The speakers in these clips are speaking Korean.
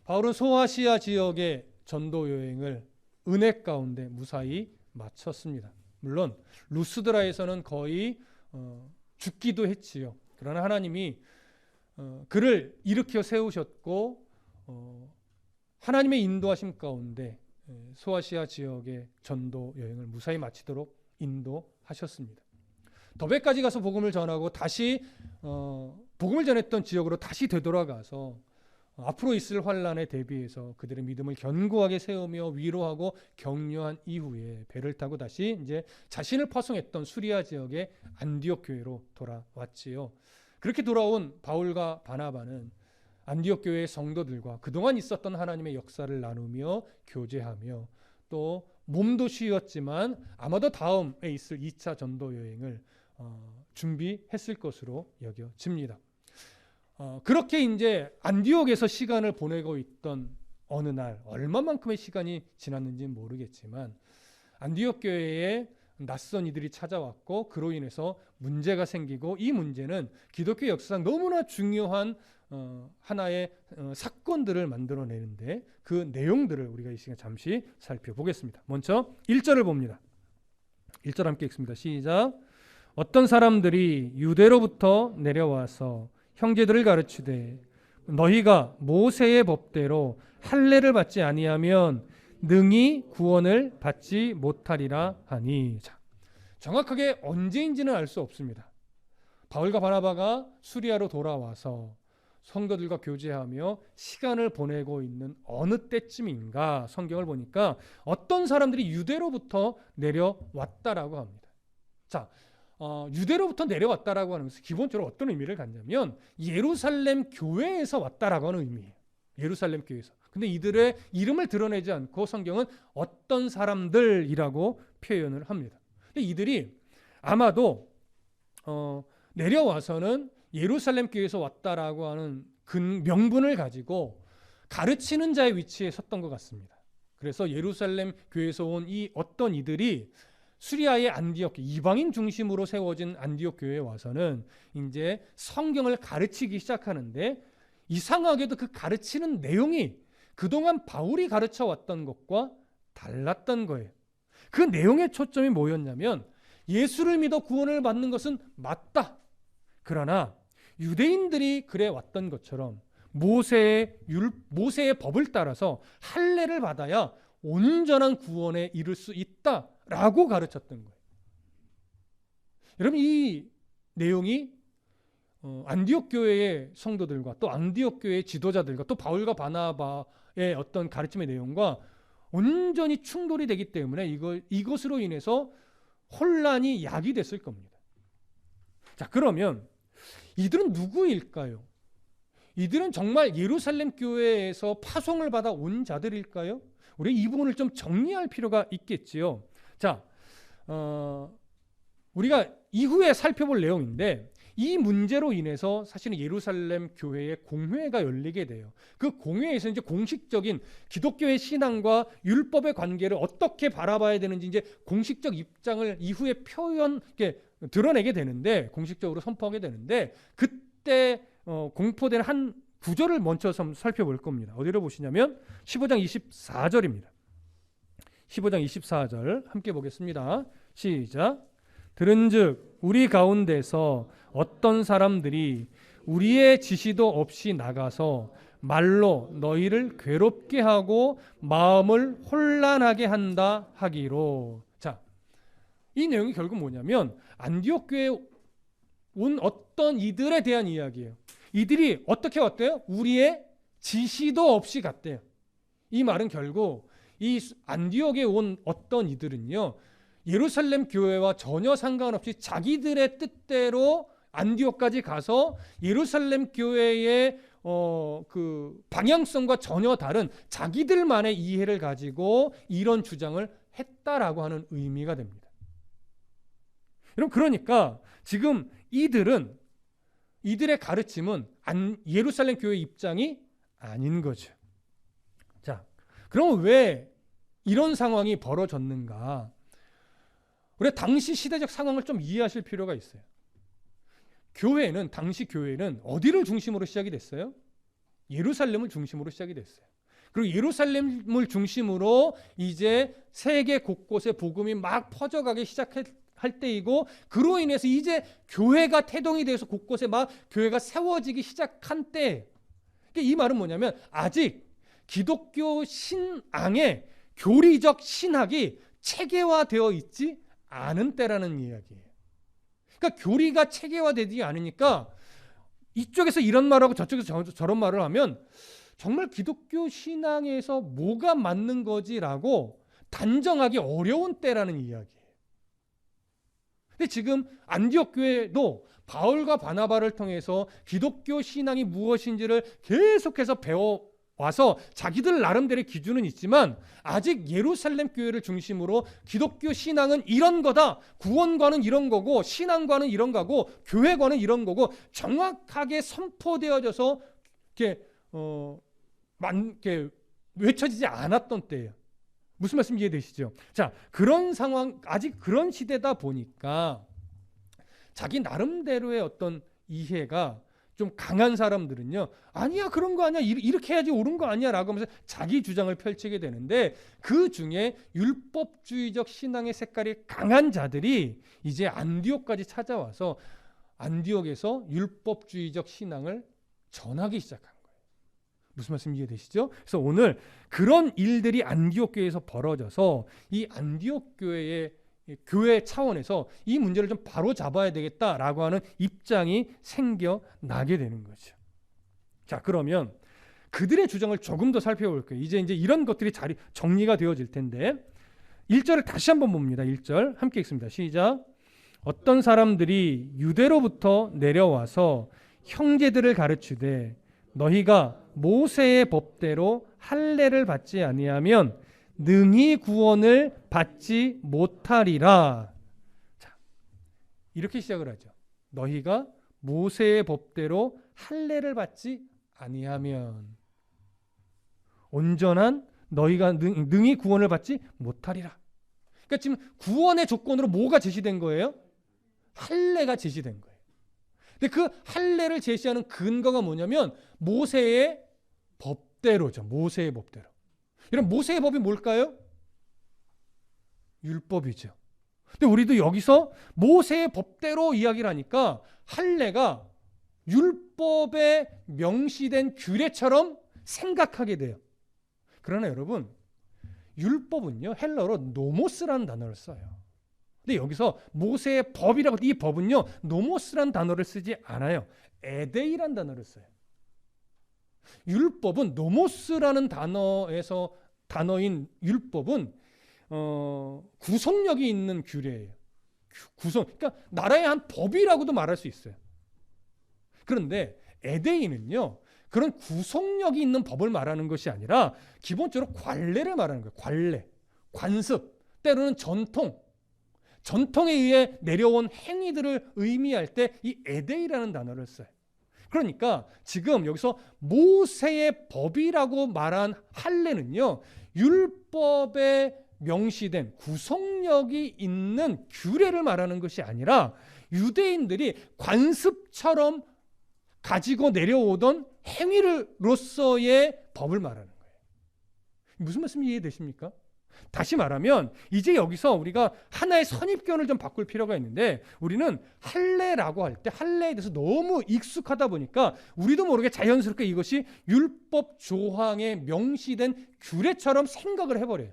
바울은 소아시아 지역의 전도 여행을 은혜 가운데 무사히 마쳤습니다. 물론 루스드라에서는 거의 죽기도 했지요. 그러나 하나님이 그를 일으켜 세우셨고 하나님의 인도하심 가운데 소아시아 지역의 전도 여행을 무사히 마치도록 인도하셨습니다. 더베까지 가서 복음을 전하고 다시 복음을 전했던 지역으로 다시 되돌아가서 앞으로 있을 환란에 대비해서 그들의 믿음을 견고하게 세우며 위로하고 격려한 이후에 배를 타고 다시 이제 자신을 파송했던 수리아 지역의 안디옥 교회로 돌아왔지요. 그렇게 돌아온 바울과 바나바는 안디옥 교회의 성도들과 그동안 있었던 하나님의 역사를 나누며 교제하며 또 몸도 쉬었지만 아마도 다음에 있을 2차 전도 여행을 준비했을 것으로 여겨집니다. 그렇게 이제 안디옥에서 시간을 보내고 있던 어느 날, 얼마만큼의 시간이 지났는지는 모르겠지만 안디옥 교회에 낯선 이들이 찾아왔고 그로 인해서 문제가 생기고, 이 문제는 기독교 역사상 너무나 중요한 하나의 사건들을 만들어내는데 그 내용들을 우리가 이 시간 잠시 살펴보겠습니다. 먼저 1절을 봅니다. 1절 함께 읽습니다. 시작. 어떤 사람들이 유대로부터 내려와서 형제들을 가르치되 너희가 모세의 법대로 할례를 받지 아니하면 능히 구원을 받지 못하리라 하니. 자, 정확하게 언제인지는 알 수 없습니다. 바울과 바나바가 수리아로 돌아와서 성도들과 교제하며 시간을 보내고 있는 어느 때쯤인가 성경을 보니까 어떤 사람들이 유대로부터 내려왔다라고 합니다. 자, 유대로부터 내려왔다라고 하는 것은 기본적으로 어떤 의미를 갖냐면 예루살렘 교회에서 왔다라고 하는 의미예요. 예루살렘 교회에서. 근데 이들의 이름을 드러내지 않고 성경은 어떤 사람들이라고 표현을 합니다. 근데 이들이 아마도 내려와서는 예루살렘 교회에서 왔다라고 하는 명분을 가지고 가르치는 자의 위치에 섰던 것 같습니다. 그래서 예루살렘 교회에서 온 이 어떤 이들이 수리아의 안디옥, 이방인 중심으로 세워진 안디옥 교회에 와서는 이제 성경을 가르치기 시작하는데, 이상하게도 그 가르치는 내용이 그동안 바울이 가르쳐 왔던 것과 달랐던 거예요. 그 내용의 초점이 뭐였냐면 예수를 믿어 구원을 받는 것은 맞다. 그러나 유대인들이 그래 왔던 것처럼 모세의 법을 따라서 할례를 받아야 온전한 구원에 이를 수 있다라고 가르쳤던 거예요. 여러분, 이 내용이 안디옥 교회의 성도들과 또 안디옥 교회의 지도자들과 또 바울과 바나바의 어떤 가르침의 내용과 온전히 충돌이 되기 때문에 이것으로 인해서 혼란이 야기됐을 겁니다. 자, 그러면 이들은 누구일까요? 이들은 정말 예루살렘 교회에서 파송을 받아 온 자들일까요? 우리 이 부분을 좀 정리할 필요가 있겠지요. 자, 우리가 이후에 살펴볼 내용인데, 이 문제로 인해서 사실은 예루살렘 교회에 공회가 열리게 돼요. 그 공회에서 이제 공식적인 기독교의 신앙과 율법의 관계를 어떻게 바라봐야 되는지 이제 공식적 입장을 이후에 드러내게 되는데, 공식적으로 선포하게 되는데, 그때 공포된 한 구절을 먼저 살펴볼 겁니다. 어디로 보시냐면 15장 24절입니다. 15장 24절 함께 보겠습니다. 시작. 들은즉 우리 가운데서 어떤 사람들이 우리의 지시도 없이 나가서 말로 너희를 괴롭게 하고 마음을 혼란하게 한다 하기로. 자, 이 내용이 결국 뭐냐면 안디옥 교회에 온 어떤 이들에 대한 이야기예요. 이들이 어떻게 왔대요? 우리의 지시도 없이 갔대요. 이 말은 결국 이 안디옥에 온 어떤 이들은요, 예루살렘 교회와 전혀 상관없이 자기들의 뜻대로 안디옥까지 가서 예루살렘 교회의 그 방향성과 전혀 다른 자기들만의 이해를 가지고 이런 주장을 했다라고 하는 의미가 됩니다. 여러분, 그러니까 지금 이들의 가르침은 예루살렘 교회 입장이 아닌 거죠. 자, 그럼 왜 이런 상황이 벌어졌는가? 우리가 당시 시대적 상황을 좀 이해하실 필요가 있어요. 당시 교회는 어디를 중심으로 시작이 됐어요? 예루살렘을 중심으로 시작이 됐어요. 그리고 예루살렘을 중심으로 이제 세계 곳곳에 복음이 막 퍼져가기 시작할 때이고, 그로 인해서 이제 교회가 태동이 돼서 곳곳에 막 교회가 세워지기 시작한 때, 이 말은 뭐냐면 아직 기독교 신앙의 교리적 신학이 체계화되어 있지 않은 때라는 이야기예요. 그러니까 교리가 체계화되지 않으니까 이쪽에서 이런 말하고 저쪽에서 저런 말을 하면 정말 기독교 신앙에서 뭐가 맞는 거지라고 단정하기 어려운 때라는 이야기예요. 근데 지금 안디옥 교회도 바울과 바나바를 통해서 기독교 신앙이 무엇인지를 계속해서 배워와서 자기들 나름대로의 기준은 있지만 아직 예루살렘 교회를 중심으로 기독교 신앙은 이런 거다, 구원과는 이런 거고 신앙과는 이런 거고 교회과는 이런 거고 정확하게 선포되어져서 이렇게 외쳐지지 않았던 때예요. 무슨 말씀 이해되시죠? 자, 그런 상황, 아직 그런 시대다 보니까 자기 나름대로의 어떤 이해가 좀 강한 사람들은요, 아니야, 그런 거 아니야, 이렇게 해야지 옳은 거 아니야 라고 하면서 자기 주장을 펼치게 되는데, 그 중에 율법주의적 신앙의 색깔이 강한 자들이 이제 안디옥까지 찾아와서 안디옥에서 율법주의적 신앙을 전하기 시작한 거예요. 무슨 말씀 이해되시죠? 그래서 오늘 그런 일들이 안디옥 교회에서 벌어져서 이 안디옥 교회의 교회 차원에서 이 문제를 좀 바로 잡아야 되겠다라고 하는 입장이 생겨나게 되는 거죠. 자, 그러면 그들의 주장을 조금 더 살펴볼 거예요. 이제 이런 것들이 정리가 되어질 텐데 1절을 다시 한번 봅니다. 1절 함께 읽습니다. 시작. 어떤 사람들이 유대로부터 내려와서 형제들을 가르치되 너희가 모세의 법대로 할례를 받지 아니하면 능히 구원을 받지 못하리라. 자, 이렇게 시작을 하죠. 너희가 모세의 법대로 할례를 받지 아니하면 온전한 너희가 능히 구원을 받지 못하리라. 그러니까 지금 구원의 조건으로 뭐가 제시된 거예요? 할례가 제시된 거예요. 근데 그 할례를 제시하는 근거가 뭐냐면 모세의 법대로죠. 모세의 법대로. 이런 모세의 법이 뭘까요? 율법이죠. 근데 우리도 여기서 모세의 법대로 이야기를 하니까 할례가 율법에 명시된 규례처럼 생각하게 돼요. 그러나 여러분, 율법은요, 헬러로 노모스라는 단어를 써요. 근데 여기서 모세의 법이라고, 이 법은요, 노모스라는 단어를 쓰지 않아요. 에데이라는 단어를 써요. 율법은 노모스라는 단어인 율법은 구속력이 있는 규례예요. 그러니까 나라의 한 법이라고도 말할 수 있어요. 그런데 에데이는요, 그런 구속력이 있는 법을 말하는 것이 아니라 기본적으로 관례를 말하는 거예요. 관례, 관습, 때로는 전통에 의해 내려온 행위들을 의미할 때 이 에데이라는 단어를 써요. 그러니까 지금 여기서 모세의 법이라고 말한 할례는요, 율법에 명시된 구속력이 있는 규례를 말하는 것이 아니라 유대인들이 관습처럼 가지고 내려오던 행위로서의 법을 말하는 거예요. 무슨 말씀이 이해되십니까? 다시 말하면 이제 여기서 우리가 하나의 선입견을 좀 바꿀 필요가 있는데, 우리는 할례라고 할 때 할례에 대해서 너무 익숙하다 보니까 우리도 모르게 자연스럽게 이것이 율법 조항에 명시된 규례처럼 생각을 해버려요.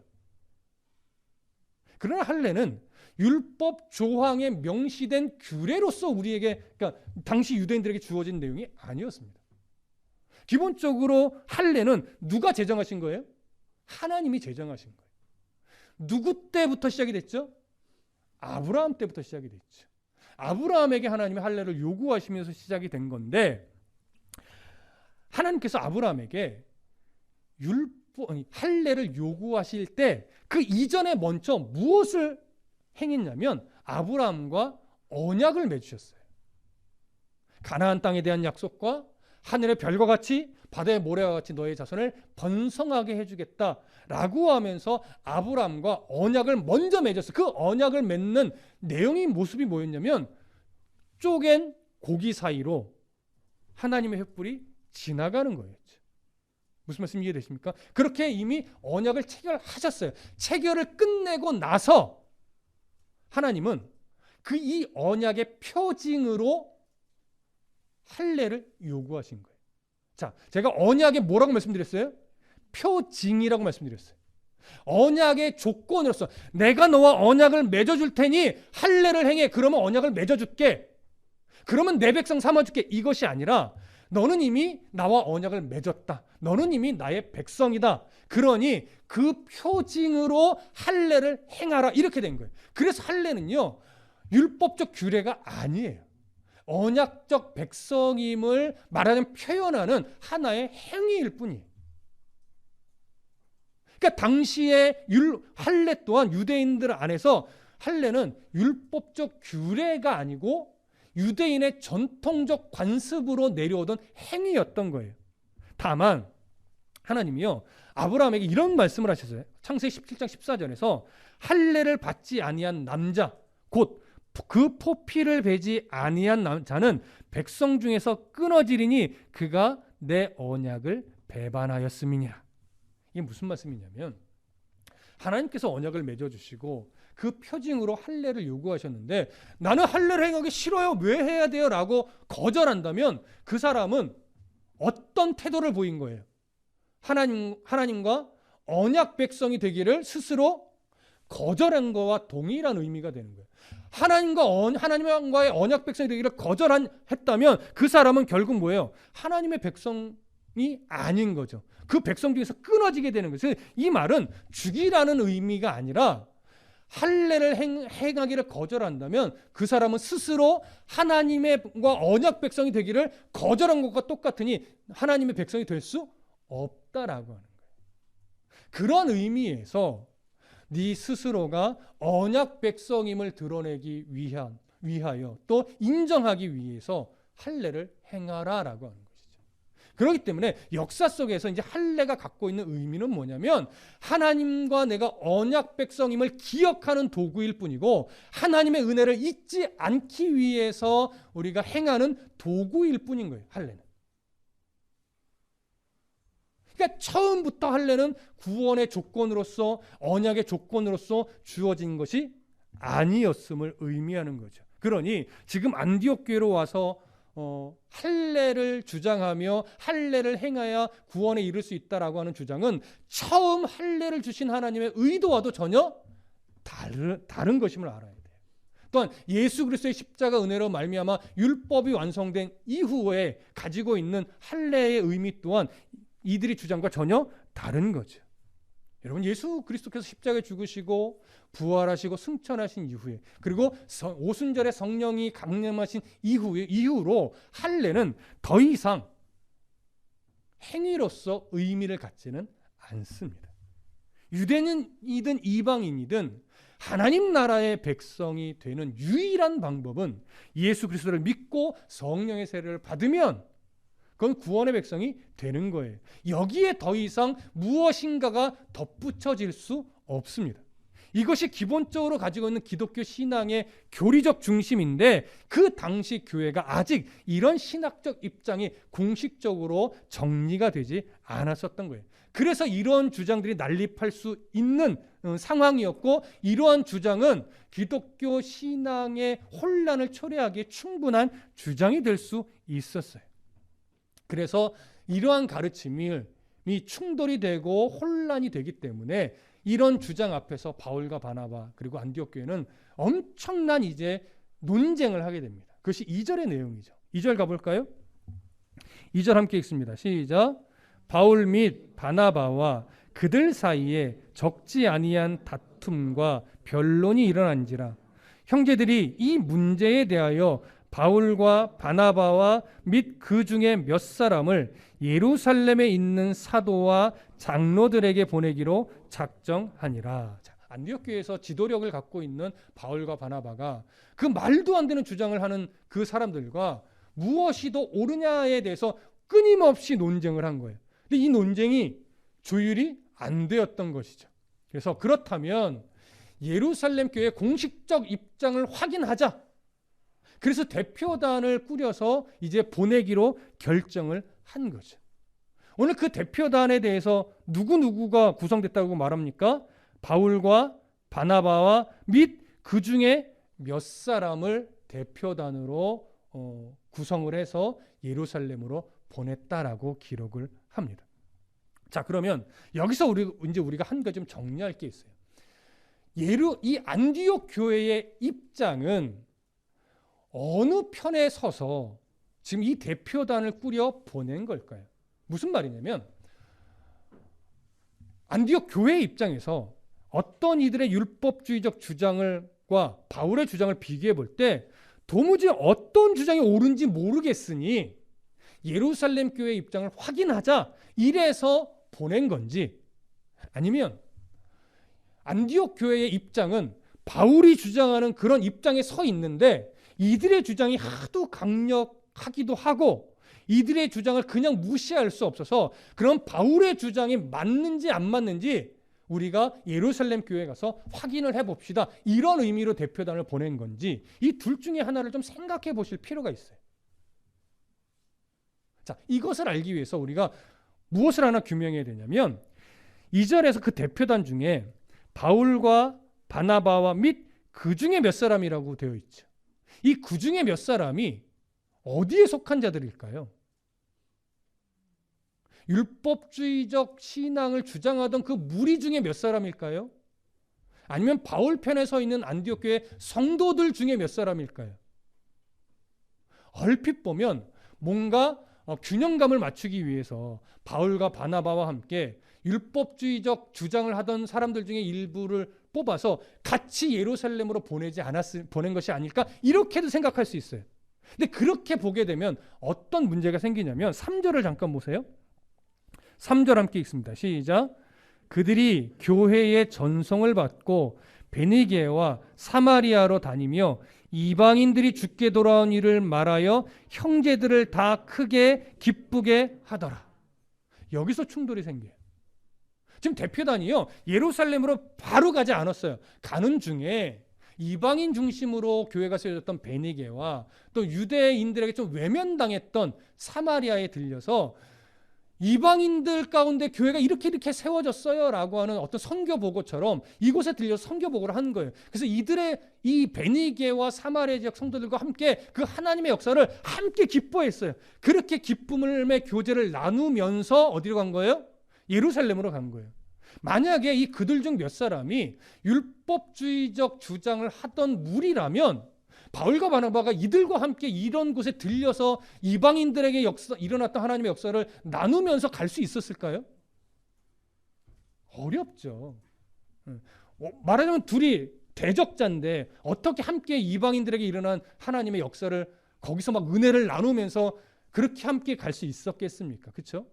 그러나 할례는 율법 조항에 명시된 규례로서 우리에게, 그러니까 당시 유대인들에게 주어진 내용이 아니었습니다. 기본적으로 할례는 누가 제정하신 거예요? 하나님이 제정하신 거예요. 누구 때부터 시작이 됐죠? 아브라함 때부터 시작이 됐죠. 아브라함에게 하나님이 할례를 요구하시면서 시작이 된 건데, 하나님께서 아브라함에게 할례를 요구하실 때 그 이전에 먼저 무엇을 행했냐면 아브라함과 언약을 맺으셨어요. 가나안 땅에 대한 약속과 하늘의 별과 같이 바다의 모래와 같이 너의 자손을 번성하게 해주겠다라고 하면서 아브라함과 언약을 먼저 맺었어요. 그 언약을 맺는 내용이 모습이 뭐였냐면 쪼갠 고기 사이로 하나님의 횃불이 지나가는 거였죠. 무슨 말씀 이해되십니까? 그렇게 이미 언약을 체결하셨어요. 체결을 끝내고 나서 하나님은 그 이 언약의 표징으로 할례를 요구하신 거예요. 자, 제가 언약에 뭐라고 말씀드렸어요? 표징이라고 말씀드렸어요. 언약의 조건으로서 내가 너와 언약을 맺어줄 테니 할례를 행해. 그러면 언약을 맺어줄게. 그러면 내 백성 삼아줄게. 이것이 아니라 너는 이미 나와 언약을 맺었다. 너는 이미 나의 백성이다. 그러니 그 표징으로 할례를 행하라. 이렇게 된 거예요. 그래서 할례는요, 율법적 규례가 아니에요. 언약적 백성임을 말하자면 표현하는 하나의 행위일 뿐이에요. 그러니까 당시의 할례 또한 유대인들 안에서 할례는 율법적 규례가 아니고 유대인의 전통적 관습으로 내려오던 행위였던 거예요. 다만 하나님이요, 아브라함에게 이런 말씀을 하셨어요. 창세기 17장 14절에서 할례를 받지 아니한 남자 곧 그 포피를 베지 아니한 자는 백성 중에서 끊어지리니 그가 내 언약을 배반하였음이니라. 이게 무슨 말씀이냐면 하나님께서 언약을 맺어주시고 그 표징으로 할례를 요구하셨는데 나는 할례를 행하기 싫어요. 왜 해야 돼요? 라고 거절한다면 그 사람은 어떤 태도를 보인 거예요? 하나님과 언약 백성이 되기를 스스로 거절한 거와 동일한 의미가 되는 거예요. 하나님과의 언약 백성이 되기를 거절했다면 그 사람은 결국 뭐예요? 하나님의 백성이 아닌 거죠. 그 백성 중에서 끊어지게 되는 거죠. 이 말은 죽이라는 의미가 아니라 할례를 행하기를 거절한다면 그 사람은 스스로 하나님과 언약 백성이 되기를 거절한 것과 똑같으니 하나님의 백성이 될 수 없다라고 하는 거예요. 그런 의미에서 네 스스로가 언약 백성임을 드러내기 위하여 또 인정하기 위해서 할례를 행하라라고 하는 것이죠. 그렇기 때문에 역사 속에서 이제 할례가 갖고 있는 의미는 뭐냐면 하나님과 내가 언약 백성임을 기억하는 도구일 뿐이고 하나님의 은혜를 잊지 않기 위해서 우리가 행하는 도구일 뿐인 거예요. 할례는. 그러니까 처음부터 할례는 구원의 조건으로서 언약의 조건으로서 주어진 것이 아니었음을 의미하는 거죠. 그러니 지금 안디옥 교회로 와서 할례를 주장하며 할례를 행하여 구원에 이를 수 있다라고 하는 주장은 처음 할례를 주신 하나님의 의도와도 전혀 다른 것임을 알아야 돼요. 또한 예수 그리스도의 십자가 은혜로 말미암아 율법이 완성된 이후에 가지고 있는 할례의 의미 또한 이들의 주장과 전혀 다른 거죠. 여러분, 예수 그리스도께서 십자가에 죽으시고 부활하시고 승천하신 이후에 그리고 오순절에 성령이 강림하신 이후로 할례는 더 이상 행위로서 의미를 갖지는 않습니다. 유대인이든 이방인이든 하나님 나라의 백성이 되는 유일한 방법은 예수 그리스도를 믿고 성령의 세례를 받으면 그건 구원의 백성이 되는 거예요. 여기에 더 이상 무엇인가가 덧붙여질 수 없습니다. 이것이 기본적으로 가지고 있는 기독교 신앙의 교리적 중심인데 그 당시 교회가 아직 이런 신학적 입장이 공식적으로 정리가 되지 않았었던 거예요. 그래서 이런 주장들이 난립할 수 있는 상황이었고 이러한 주장은 기독교 신앙의 혼란을 초래하기에 충분한 주장이 될 수 있었어요. 그래서 이러한 가르침이 충돌이 되고 혼란이 되기 때문에 이런 주장 앞에서 바울과 바나바 그리고 안디옥 교회는 엄청난 이제 논쟁을 하게 됩니다. 그것이 2절의 내용이죠. 2절 가볼까요? 2절 함께 읽습니다. 시작. 바울 및 바나바와 그들 사이에 적지 아니한 다툼과 변론이 일어난지라 형제들이 이 문제에 대하여 바울과 바나바와 및 그 중에 몇 사람을 예루살렘에 있는 사도와 장로들에게 보내기로 작정하니라. 안디옥 교회에서 지도력을 갖고 있는 바울과 바나바가 그 말도 안 되는 주장을 하는 그 사람들과 무엇이 더 옳으냐에 대해서 끊임없이 논쟁을 한 거예요. 근데 이 논쟁이 조율이 안 되었던 것이죠. 그래서 그렇다면 예루살렘 교회의 공식적 입장을 확인하자. 그래서 대표단을 꾸려서 이제 보내기로 결정을 한 거죠. 오늘 그 대표단에 대해서 누구누구가 구성됐다고 말합니까? 바울과 바나바와 및 그 중에 몇 사람을 대표단으로 구성을 해서 예루살렘으로 보냈다라고 기록을 합니다. 자, 그러면 여기서 우리가 한 가지 좀 정리할 게 있어요. 이 안디옥 교회의 입장은 어느 편에 서서 지금 이 대표단을 꾸려 보낸 걸까요? 무슨 말이냐면 안디옥 교회의 입장에서 어떤 이들의 율법주의적 주장과 바울의 주장을 비교해 볼 때 도무지 어떤 주장이 옳은지 모르겠으니 예루살렘 교회의 입장을 확인하자 이래서 보낸 건지, 아니면 안디옥 교회의 입장은 바울이 주장하는 그런 입장에 서 있는데 이들의 주장이 하도 강력하기도 하고 이들의 주장을 그냥 무시할 수 없어서 그런 바울의 주장이 맞는지 안 맞는지 우리가 예루살렘 교회에 가서 확인을 해봅시다, 이런 의미로 대표단을 보낸 건지, 이 둘 중에 하나를 좀 생각해 보실 필요가 있어요. 자, 이것을 알기 위해서 우리가 무엇을 하나 규명해야 되냐면 2절에서 그 대표단 중에 바울과 바나바와 및 그 중에 몇 사람이라고 되어 있죠. 이 그 중에 몇 사람이 어디에 속한 자들일까요? 율법주의적 신앙을 주장하던 그 무리 중에 몇 사람일까요? 아니면 바울 편에 서 있는 안디옥 교회 성도들 중에 몇 사람일까요? 얼핏 보면 뭔가 균형감을 맞추기 위해서 바울과 바나바와 함께 율법주의적 주장을 하던 사람들 중에 일부를 뽑아서 같이 예루살렘으로 보낸 것이 아닐까, 이렇게도 생각할 수 있어요. 근데 그렇게 보게 되면 어떤 문제가 생기냐면 3절을 잠깐 보세요. 3절 함께 읽습니다. 시작. 그들이 교회의 전송을 받고 베니게와 사마리아로 다니며 이방인들이 죽게 돌아온 일을 말하여 형제들을 다 크게 기쁘게 하더라. 여기서 충돌이 생겨요. 지금 대표단이요, 예루살렘으로 바로 가지 않았어요. 가는 중에 이방인 중심으로 교회가 세워졌던 베니게와 또 유대인들에게 좀 외면당했던 사마리아에 들려서 이방인들 가운데 교회가 이렇게 세워졌어요 라고 하는 어떤 선교보고처럼 이곳에 들려서 선교보고를 하는 거예요. 그래서 이들의 이 베니게와 사마리아 지역 성도들과 함께 그 하나님의 역사를 함께 기뻐했어요. 그렇게 기쁨의 교제를 나누면서 어디로 간 거예요? 예루살렘으로 간 거예요. 만약에 이 그들 중 몇 사람이 율법주의적 주장을 하던 무리라면 바울과 바나바가 이들과 함께 이런 곳에 들려서 이방인들에게 일어났던 하나님의 역사를 나누면서 갈 수 있었을까요? 어렵죠. 말하자면 둘이 대적자인데 어떻게 함께 이방인들에게 일어난 하나님의 역사를 거기서 막 은혜를 나누면서 그렇게 함께 갈 수 있었겠습니까? 그렇죠?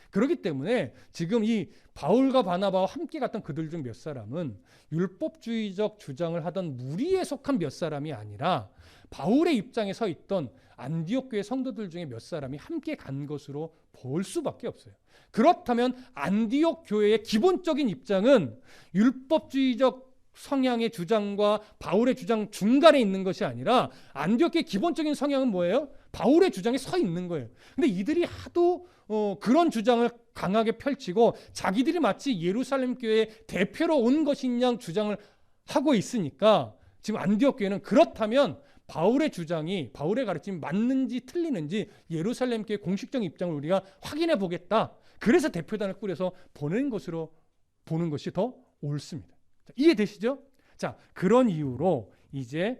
그렇기 때문에 지금 이 바울과 바나바와 함께 갔던 그들 중 몇 사람은 율법주의적 주장을 하던 무리에 속한 몇 사람이 아니라 바울의 입장에 서 있던 안디옥 교회 성도들 중에 몇 사람이 함께 간 것으로 볼 수밖에 없어요. 그렇다면 안디옥 교회의 기본적인 입장은 율법주의적 성향의 주장과 바울의 주장 중간에 있는 것이 아니라 안디옥 교회의 기본적인 성향은 뭐예요? 바울의 주장에 서 있는 거예요. 근데 이들이 하도 그런 주장을 강하게 펼치고 자기들이 마치 예루살렘 교회의 대표로 온 것인 양 주장을 하고 있으니까 지금 안디옥 교회는 그렇다면 바울의 주장이, 바울의 가르침이 맞는지 틀리는지 예루살렘 교회 공식적인 입장을 우리가 확인해 보겠다. 그래서 대표단을 꾸려서 보낸 것으로 보는 것이 더 옳습니다. 자, 이해되시죠? 자, 그런 이유로 이제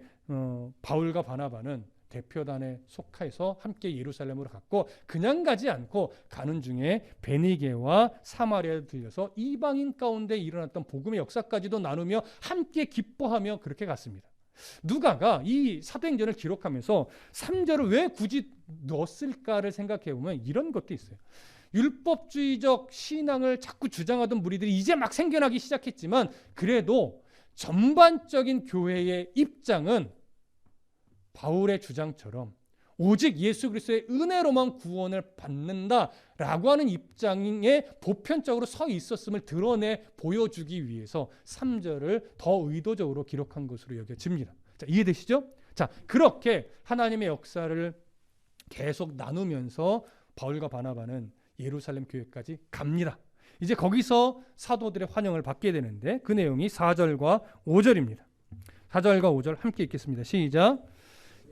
바울과 바나바는 대표단에 속해서 함께 예루살렘으로 갔고 그냥 가지 않고 가는 중에 베니게와 사마리아에 들려서 이방인 가운데 일어났던 복음의 역사까지도 나누며 함께 기뻐하며 그렇게 갔습니다. 누가가 이 사도행전을 기록하면서 3절을 왜 굳이 넣었을까를 생각해 보면 이런 것도 있어요. 율법주의적 신앙을 자꾸 주장하던 무리들이 이제 막 생겨나기 시작했지만 그래도 전반적인 교회의 입장은 바울의 주장처럼 오직 예수 그리스도의 은혜로만 구원을 받는다라고 하는 입장에 보편적으로 서 있었음을 드러내 보여주기 위해서 3절을 더 의도적으로 기록한 것으로 여겨집니다. 자, 이해되시죠? 자, 그렇게 하나님의 역사를 계속 나누면서 바울과 바나바는 예루살렘 교회까지 갑니다. 이제 거기서 사도들의 환영을 받게 되는데 그 내용이 4절과 5절입니다. 4절과 5절 함께 읽겠습니다. 시작.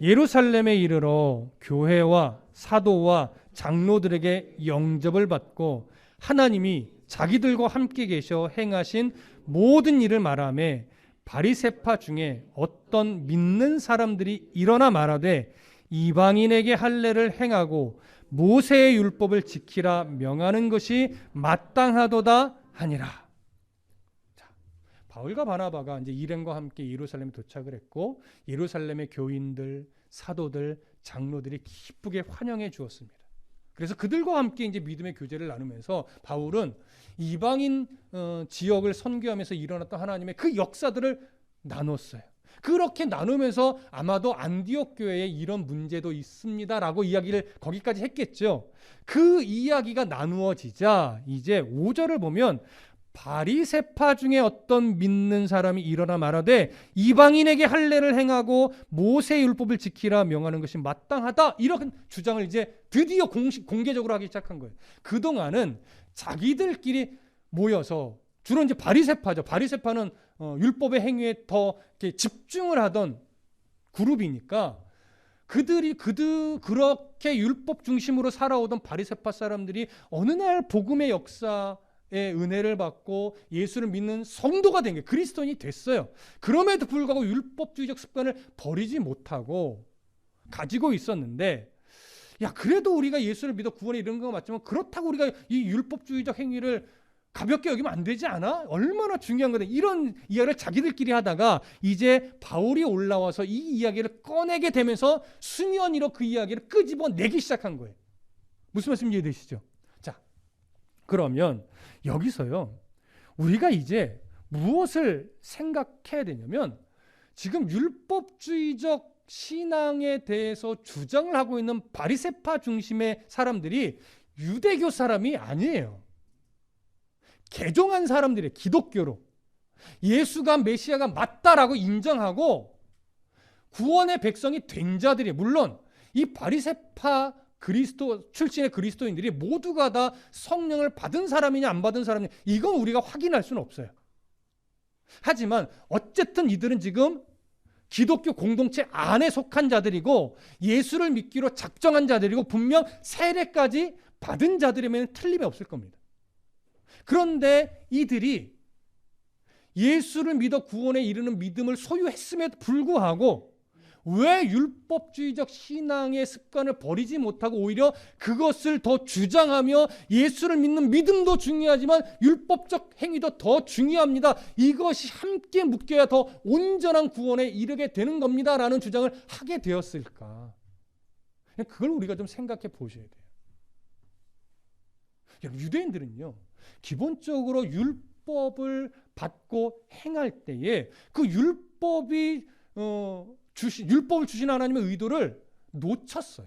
예루살렘에 이르러 교회와 사도와 장로들에게 영접을 받고 하나님이 자기들과 함께 계셔 행하신 모든 일을 말하며 바리새파 중에 어떤 믿는 사람들이 일어나 말하되 이방인에게 할례를 행하고 모세의 율법을 지키라 명하는 것이 마땅하도다 하니라. 자, 바울과 바나바가 이제 일행과 함께 예루살렘에 도착을 했고 예루살렘의 교인들, 사도들, 장로들이 기쁘게 환영해 주었습니다. 그래서 그들과 함께 이제 믿음의 교제를 나누면서 바울은 이방인 지역을 선교하면서 일어났던 하나님의 그 역사들을 나눴어요. 그렇게 나누면서 아마도 안디옥 교회에 이런 문제도 있습니다라고 이야기를 거기까지 했겠죠. 그 이야기가 나누어지자 이제 5절을 보면 바리새파 중에 어떤 믿는 사람이 일어나 말하되 이방인에게 할례를 행하고 모세의 율법을 지키라 명하는 것이 마땅하다, 이런 주장을 이제 드디어 공개적으로 하기 시작한 거예요. 그동안은 자기들끼리 모여서 주로 이제 바리새파죠. 바리새파는 율법의 행위에 더 이렇게 집중을 하던 그룹이니까 그들이 그렇게 율법 중심으로 살아오던 바리새파 사람들이 어느 날 복음의 역사의 은혜를 받고 예수를 믿는 성도가 된 게 그리스도인이 됐어요. 그럼에도 불구하고 율법주의적 습관을 버리지 못하고 가지고 있었는데, 야 그래도 우리가 예수를 믿어 구원에 이르는 건 맞지만 그렇다고 우리가 이 율법주의적 행위를 가볍게 여기면 안 되지 않아? 얼마나 중요한 거다. 이런 이야기를 자기들끼리 하다가 이제 바울이 올라와서 이 이야기를 꺼내게 되면서 수면위로 그 이야기를 끄집어내기 시작한 거예요. 무슨 말씀 이해되시죠? 자, 그러면 여기서요 우리가 이제 무엇을 생각해야 되냐면, 지금 율법주의적 신앙에 대해서 주장을 하고 있는 바리새파 중심의 사람들이 유대교 사람이 아니에요. 개종한 사람들이 기독교로 예수가 메시아가 맞다라고 인정하고 구원의 백성이 된 자들이, 물론 이 바리새파 그리스도 출신의 그리스도인들이 모두가 다 성령을 받은 사람이냐 안 받은 사람이냐 이건 우리가 확인할 수는 없어요. 하지만 어쨌든 이들은 지금 기독교 공동체 안에 속한 자들이고 예수를 믿기로 작정한 자들이고 분명 세례까지 받은 자들이면 틀림이 없을 겁니다. 그런데 이들이 예수를 믿어 구원에 이르는 믿음을 소유했음에도 불구하고 왜 율법주의적 신앙의 습관을 버리지 못하고 오히려 그것을 더 주장하며 예수를 믿는 믿음도 중요하지만 율법적 행위도 더 중요합니다. 이것이 함께 묶여야 더 온전한 구원에 이르게 되는 겁니다라는 주장을 하게 되었을까? 그걸 우리가 좀 생각해 보셔야 돼요. 여러분, 유대인들은요 기본적으로 율법을 받고 행할 때에 그 율법을 주신 하나님의 의도를 놓쳤어요.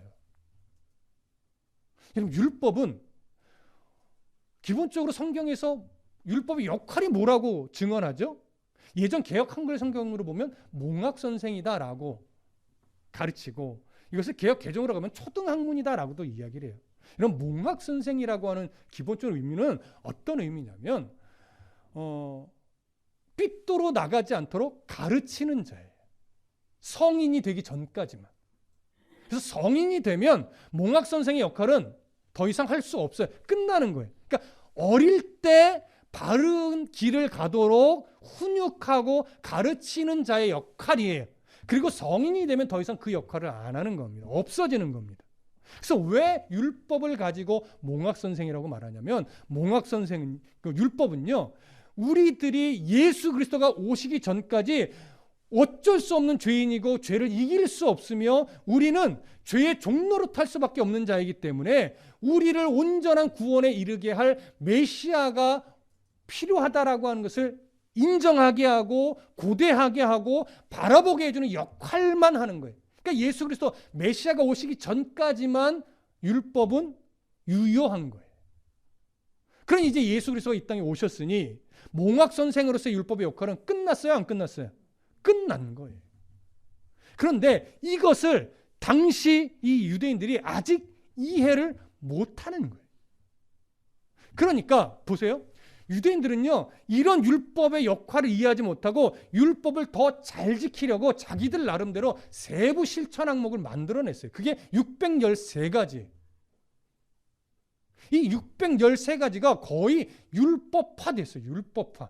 여러분, 율법은 기본적으로 성경에서 율법의 역할이 뭐라고 증언하죠? 예전 개역 한글 성경으로 보면 몽학 선생이다라고 가르치고, 이것을 개역 개정으로 가면 초등학문이다라고도 이야기를 해요. 이런 몽학 선생이라고 하는 기본적인 의미는 어떤 의미냐면 삐뚤어 나가지 않도록 가르치는 자예요. 성인이 되기 전까지만. 그래서 성인이 되면 몽학 선생의 역할은 더 이상 할 수 없어요. 끝나는 거예요. 그러니까 어릴 때 바른 길을 가도록 훈육하고 가르치는 자의 역할이에요. 그리고 성인이 되면 더 이상 그 역할을 안 하는 겁니다. 없어지는 겁니다. 그래서 왜 율법을 가지고 몽학 선생이라고 말하냐면, 몽학 선생, 율법은요 우리들이 예수 그리스도가 오시기 전까지 어쩔 수 없는 죄인이고 죄를 이길 수 없으며 우리는 죄의 종로로 탈 수밖에 없는 자이기 때문에 우리를 온전한 구원에 이르게 할 메시아가 필요하다라고 하는 것을 인정하게 하고 고대하게 하고 바라보게 해주는 역할만 하는 거예요. 그러니까 예수 그리스도 메시아가 오시기 전까지만 율법은 유효한 거예요. 그럼 이제 예수 그리스도가 이 땅에 오셨으니 몽학 선생으로서의 율법의 역할은 끝났어요, 안 끝났어요? 끝난 거예요. 그런데 이것을 당시 이 유대인들이 아직 이해를 못하는 거예요. 그러니까 보세요. 유대인들은요, 이런 율법의 역할을 이해하지 못하고 율법을 더 잘 지키려고 자기들 나름대로 세부 실천 항목을 만들어냈어요. 그게 613가지. 이 613가지가 거의 율법화됐어요. 율법화.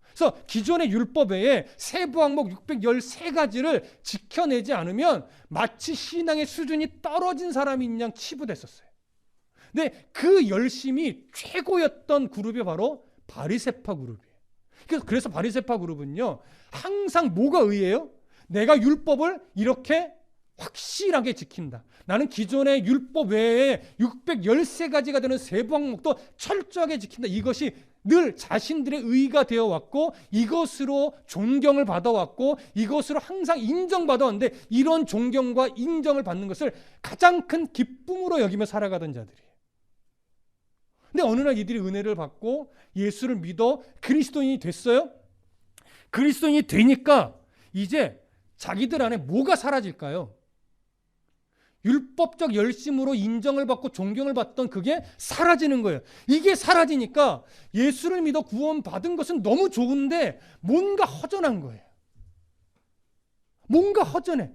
그래서 기존의 율법 외에 세부 항목 613가지를 지켜내지 않으면 마치 신앙의 수준이 떨어진 사람인 양 치부됐었어요. 근데 그 열심이 최고였던 그룹이 바로 바리새파 그룹이에요. 그래서 바리새파 그룹은요, 항상 뭐가 의해요? 내가 율법을 이렇게 확실하게 지킨다. 나는 기존의 율법 외에 613가지가 되는 세부 항목도 철저하게 지킨다. 이것이 늘 자신들의 의의가 되어 왔고, 이것으로 존경을 받아왔고, 이것으로 항상 인정받아왔는데, 이런 존경과 인정을 받는 것을 가장 큰 기쁨으로 여기며 살아가던 자들이에요. 근데 어느 날 이들이 은혜를 받고 예수를 믿어 그리스도인이 됐어요. 그리스도인이 되니까 이제 자기들 안에 뭐가 사라질까요? 율법적 열심으로 인정을 받고 존경을 받던 그게 사라지는 거예요. 이게 사라지니까 예수를 믿어 구원받은 것은 너무 좋은데 뭔가 허전한 거예요. 뭔가 허전해.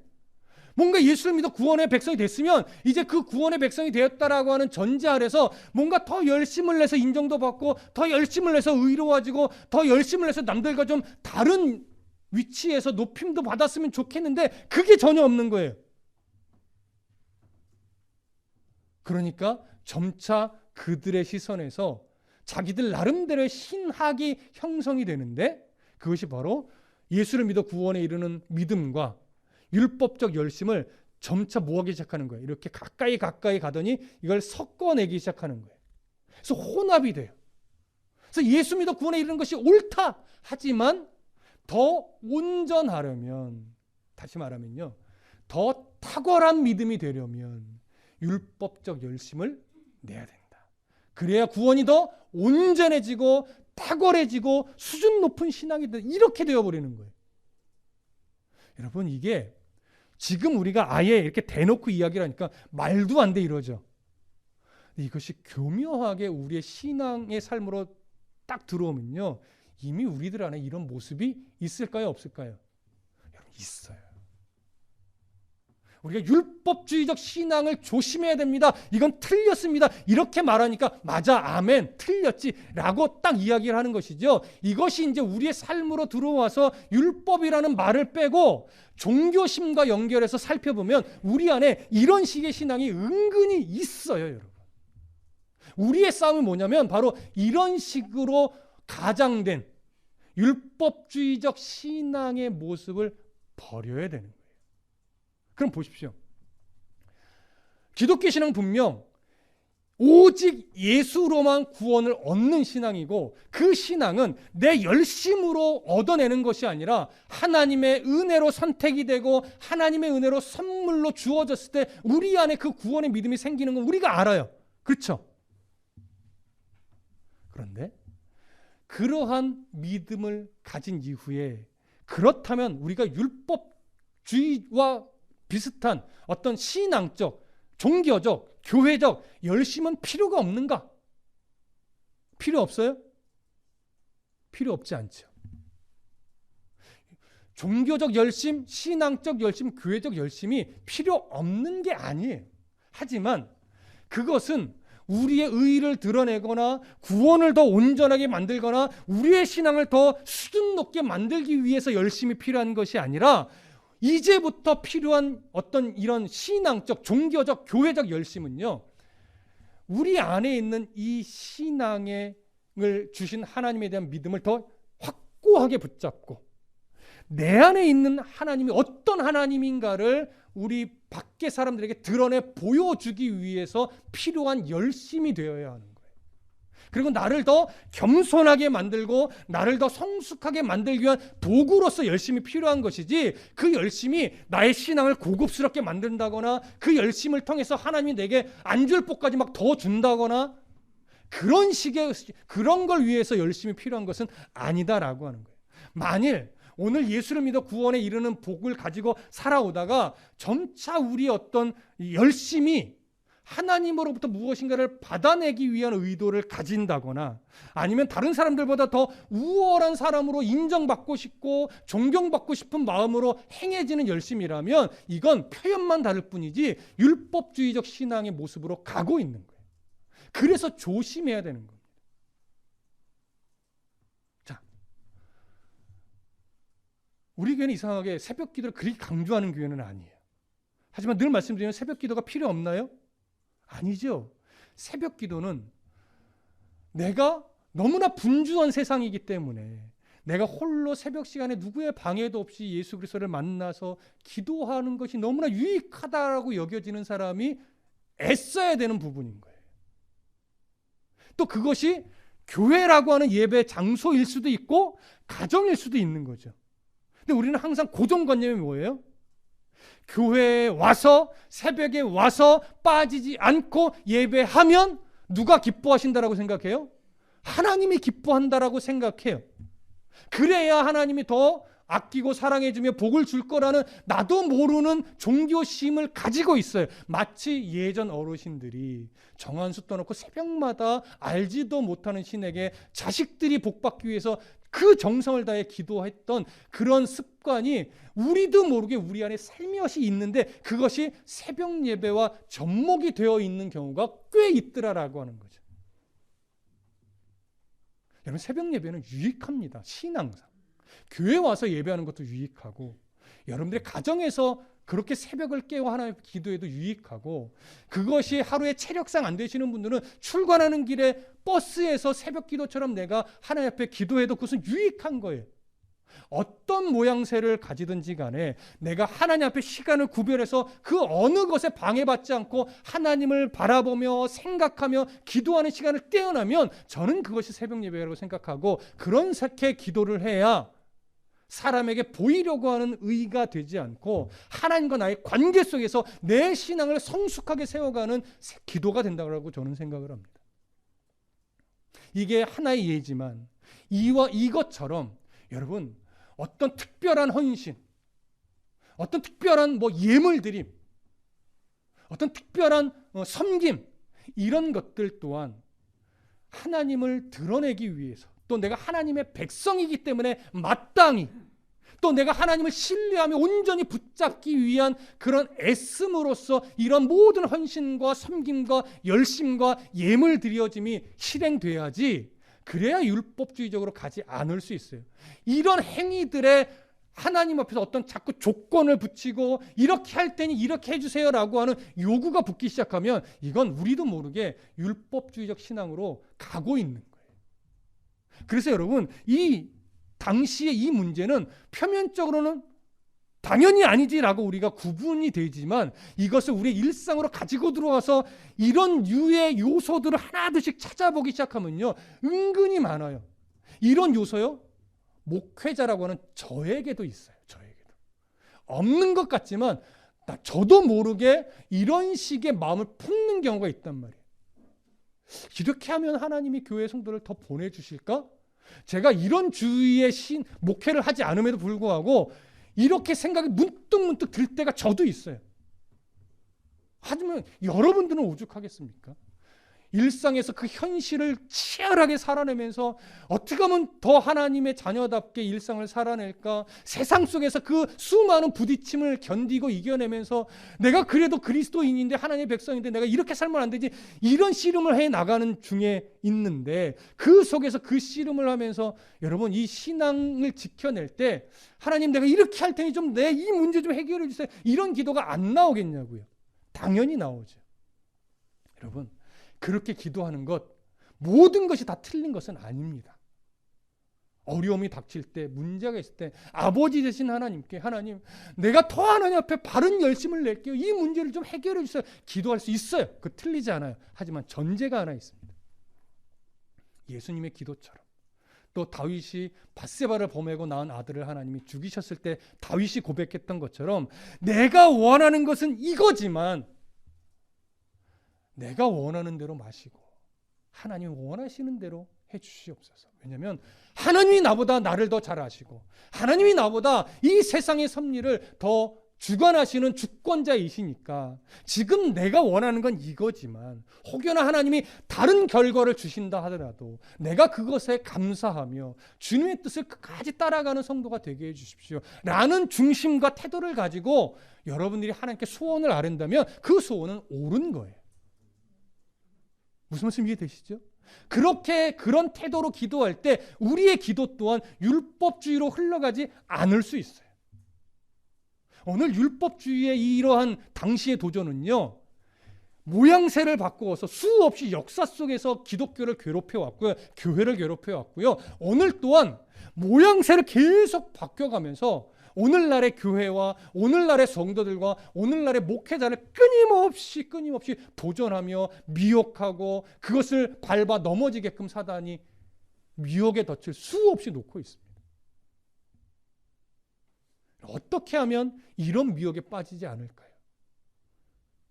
뭔가 예수를 믿어 구원의 백성이 됐으면 이제 그 구원의 백성이 되었다라고 하는 전제 아래서 뭔가 더 열심을 내서 인정도 받고, 더 열심을 내서 의로워지고, 더 열심을 내서 남들과 좀 다른 위치에서 높임도 받았으면 좋겠는데 그게 전혀 없는 거예요. 그러니까 점차 그들의 시선에서 자기들 나름대로의 신학이 형성이 되는데, 그것이 바로 예수를 믿어 구원에 이르는 믿음과 율법적 열심을 점차 모으기 시작하는 거예요. 이렇게 가까이 가더니 이걸 섞어내기 시작하는 거예요. 그래서 혼합이 돼요. 그래서 예수 믿어 구원에 이르는 것이 옳다. 하지만 더 온전하려면, 다시 말하면요, 더 탁월한 믿음이 되려면 율법적 열심을 내야 된다. 그래야 구원이 더 온전해지고 탁월해지고 수준 높은 신앙이 된다. 이렇게 되어버리는 거예요. 여러분, 이게 지금 우리가 아예 이렇게 대놓고 이야기를 하니까 말도 안 돼 이러죠. 이것이 교묘하게 우리의 신앙의 삶으로 딱 들어오면요, 이미 우리들 안에 이런 모습이 있을까요, 없을까요? 여러분, 있어요. 우리가 율법주의적 신앙을 조심해야 됩니다. 이건 틀렸습니다. 이렇게 말하니까 맞아, 아멘, 틀렸지 라고 딱 이야기를 하는 것이죠. 이것이 이제 우리의 삶으로 들어와서 율법이라는 말을 빼고 종교심과 연결해서 살펴보면 우리 안에 이런 식의 신앙이 은근히 있어요, 여러분. 우리의 싸움은 뭐냐면 바로 이런 식으로 가장된 율법주의적 신앙의 모습을 버려야 되는 거예요. 그럼 보십시오. 기독교 신앙은 분명 오직 예수로만 구원을 얻는 신앙이고, 그 신앙은 내 열심으로 얻어내는 것이 아니라 하나님의 은혜로 선택이 되고 하나님의 은혜로 선물로 주어졌을 때 우리 안에 그 구원의 믿음이 생기는 건 우리가 알아요. 그렇죠? 그런데 그러한 믿음을 가진 이후에, 그렇다면 우리가 율법주의와 비슷한 어떤 신앙적, 종교적, 교회적 열심은 필요가 없는가? 필요 없어요? 필요 없지 않죠. 종교적 열심, 신앙적 열심, 교회적 열심이 필요 없는 게 아니에요. 하지만 그것은 우리의 의의를 드러내거나 구원을 더 온전하게 만들거나 우리의 신앙을 더 수준 높게 만들기 위해서 열심이 필요한 것이 아니라, 이제부터 필요한 어떤 이런 신앙적, 종교적, 교회적 열심은요, 우리 안에 있는 이 신앙을 주신 하나님에 대한 믿음을 더 확고하게 붙잡고 내 안에 있는 하나님이 어떤 하나님인가를 우리 밖의 사람들에게 드러내 보여주기 위해서 필요한 열심이 되어야 하는 거예요. 그리고 나를 더 겸손하게 만들고 나를 더 성숙하게 만들기 위한 도구로서 열심이 필요한 것이지, 그 열심이 나의 신앙을 고급스럽게 만든다거나 그 열심을 통해서 하나님이 내게 안 줄 복까지 막 더 준다거나 그런 걸 위해서 열심이 필요한 것은 아니다라고 하는 거예요. 만일 오늘 예수를 믿어 구원에 이르는 복을 가지고 살아오다가 점차 우리의 어떤 열심이 하나님으로부터 무엇인가를 받아내기 위한 의도를 가진다거나 아니면 다른 사람들보다 더 우월한 사람으로 인정받고 싶고 존경받고 싶은 마음으로 행해지는 열심이라면 이건 표현만 다를 뿐이지 율법주의적 신앙의 모습으로 가고 있는 거예요. 그래서 조심해야 되는 겁니다. 자, 우리 교회는 이상하게 새벽 기도를 그렇게 강조하는 교회는 아니에요. 하지만 늘 말씀드리면 새벽 기도가 필요 없나요? 아니죠. 새벽 기도는 내가 너무나 분주한 세상이기 때문에 내가 홀로 새벽 시간에 누구의 방해도 없이 예수 그리스도를 만나서 기도하는 것이 너무나 유익하다라고 여겨지는 사람이 애써야 되는 부분인 거예요. 또 그것이 교회라고 하는 예배 장소일 수도 있고 가정일 수도 있는 거죠. 근데 우리는 항상 고정관념이 뭐예요? 교회에 와서 새벽에 와서 빠지지 않고 예배하면 누가 기뻐하신다라고 생각해요? 하나님이 기뻐한다라고 생각해요. 그래야 하나님이 더 아끼고 사랑해주며 복을 줄 거라는 나도 모르는 종교심을 가지고 있어요. 마치 예전 어르신들이 정한수 떠놓고 새벽마다 알지도 못하는 신에게 자식들이 복받기 위해서 그 정성을 다해 기도했던 그런 습관이 우리도 모르게 우리 안에 살며시 있는데 그것이 새벽 예배와 접목이 되어 있는 경우가 꽤 있더라라고 하는 거죠. 여러분, 새벽 예배는 유익합니다. 신앙상. 교회 와서 예배하는 것도 유익하고 여러분들의 가정에서 그렇게 새벽을 깨워 하나님 기도해도 유익하고 그것이 하루에 체력상 안 되시는 분들은 출근하는 길에 버스에서 새벽 기도처럼 내가 하나님 앞에 기도해도 그것은 유익한 거예요. 어떤 모양새를 가지든지 간에 내가 하나님 앞에 시간을 구별해서 그 어느 것에 방해받지 않고 하나님을 바라보며 생각하며 기도하는 시간을 떼어나면 저는 그것이 새벽 예배라고 생각하고 그렇게 기도를 해야 사람에게 보이려고 하는 의가 되지 않고 하나님과 나의 관계 속에서 내 신앙을 성숙하게 세워가는 기도가 된다고 저는 생각을 합니다. 이게 하나의 예지만 이것처럼 여러분 어떤 특별한 헌신, 어떤 특별한 예물드림, 어떤 특별한 섬김 이런 것들 또한 하나님을 드러내기 위해서 또 내가 하나님의 백성이기 때문에 마땅히 또 내가 하나님을 신뢰하며 온전히 붙잡기 위한 그런 애씀으로써 이런 모든 헌신과 섬김과 열심과 예물 드려짐이 실행돼야지 그래야 율법주의적으로 가지 않을 수 있어요. 이런 행위들에 하나님 앞에서 어떤 자꾸 조건을 붙이고 이렇게 할 테니 이렇게 해주세요라고 하는 요구가 붙기 시작하면 이건 우리도 모르게 율법주의적 신앙으로 가고 있는 거예요. 그래서 여러분 이 당시에 이 문제는 표면적으로는 당연히 아니지라고 우리가 구분이 되지만 이것을 우리의 일상으로 가지고 들어와서 이런 유의 요소들을 하나둘씩 찾아보기 시작하면요 은근히 많아요. 이런 요소요 목회자라고 하는 저에게도 있어요. 저에게도 없는 것 같지만 저도 모르게 이런 식의 마음을 품는 경우가 있단 말이에요. 이렇게 하면 하나님이 교회 성도를 더 보내주실까? 제가 이런 주의의 목회를 하지 않음에도 불구하고 이렇게 생각이 문득문득 들 때가 저도 있어요. 하지만 여러분들은 오죽하겠습니까? 일상에서 그 현실을 치열하게 살아내면서 어떻게 하면 더 하나님의 자녀답게 일상을 살아낼까? 세상 속에서 그 수많은 부딪힘을 견디고 이겨내면서 내가 그래도 그리스도인인데 하나님의 백성인데 내가 이렇게 살면 안 되지 이런 씨름을 해 나가는 중에 있는데 그 속에서 그 씨름을 하면서 여러분 이 신앙을 지켜낼 때 하나님 내가 이렇게 할 테니 좀 내 이 문제 좀 해결해 주세요. 이런 기도가 안 나오겠냐고요. 당연히 나오죠. 여러분 그렇게 기도하는 것 모든 것이 다 틀린 것은 아닙니다. 어려움이 닥칠 때 문제가 있을 때 아버지 되신 하나님께 하나님 내가 더 하나님 앞에 바른 열심을 낼게요. 이 문제를 좀 해결해 주세요. 기도할 수 있어요. 그 틀리지 않아요. 하지만 전제가 하나 있습니다. 예수님의 기도처럼 또 다윗이 밧세바를 범하고 낳은 아들을 하나님이 죽이셨을 때 다윗이 고백했던 것처럼 내가 원하는 것은 이거지만 내가 원하는 대로 마시고 하나님이 원하시는 대로 해주시옵소서. 왜냐하면 하나님이 나보다 나를 더 잘 아시고 하나님이 나보다 이 세상의 섭리를 더 주관하시는 주권자이시니까 지금 내가 원하는 건 이거지만 혹여나 하나님이 다른 결과를 주신다 하더라도 내가 그것에 감사하며 주님의 뜻을 끝까지 따라가는 성도가 되게 해주십시오 라는 중심과 태도를 가지고 여러분들이 하나님께 소원을 아른다면 그 소원은 옳은 거예요. 무슨 말씀 이해되시죠? 그런 태도로 기도할 때 우리의 기도 또한 율법주의로 흘러가지 않을 수 있어요. 오늘 율법주의의 이러한 당시의 도전은요, 모양새를 바꾸어서 수없이 역사 속에서 기독교를 괴롭혀왔고요, 교회를 괴롭혀왔고요. 오늘 또한 모양새를 계속 바뀌어가면서 오늘날의 교회와 오늘날의 성도들과 오늘날의 목회자를 끊임없이 도전하며 미혹하고 그것을 밟아 넘어지게끔 사단이 미혹의 덫을 수없이 놓고 있습니다. 어떻게 하면 이런 미혹에 빠지지 않을까요?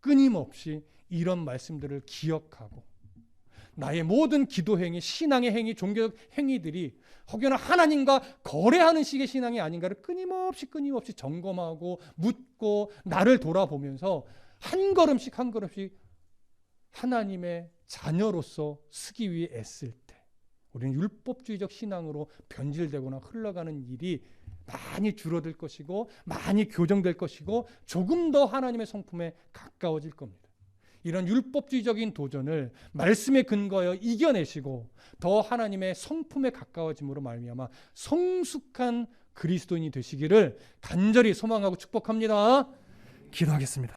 끊임없이 이런 말씀들을 기억하고 나의 모든 기도 행위, 신앙의 행위, 종교적 행위들이 혹여나 하나님과 거래하는 식의 신앙이 아닌가를 끊임없이 점검하고 묻고 나를 돌아보면서 한 걸음씩 하나님의 자녀로서 서기 위해 애쓸 때 우리는 율법주의적 신앙으로 변질되거나 흘러가는 일이 많이 줄어들 것이고 많이 교정될 것이고 조금 더 하나님의 성품에 가까워질 겁니다. 이런 율법주의적인 도전을 말씀에 근거하여 이겨내시고 더 하나님의 성품에 가까워짐으로 말미암아 성숙한 그리스도인이 되시기를 간절히 소망하고 축복합니다. 기도하겠습니다.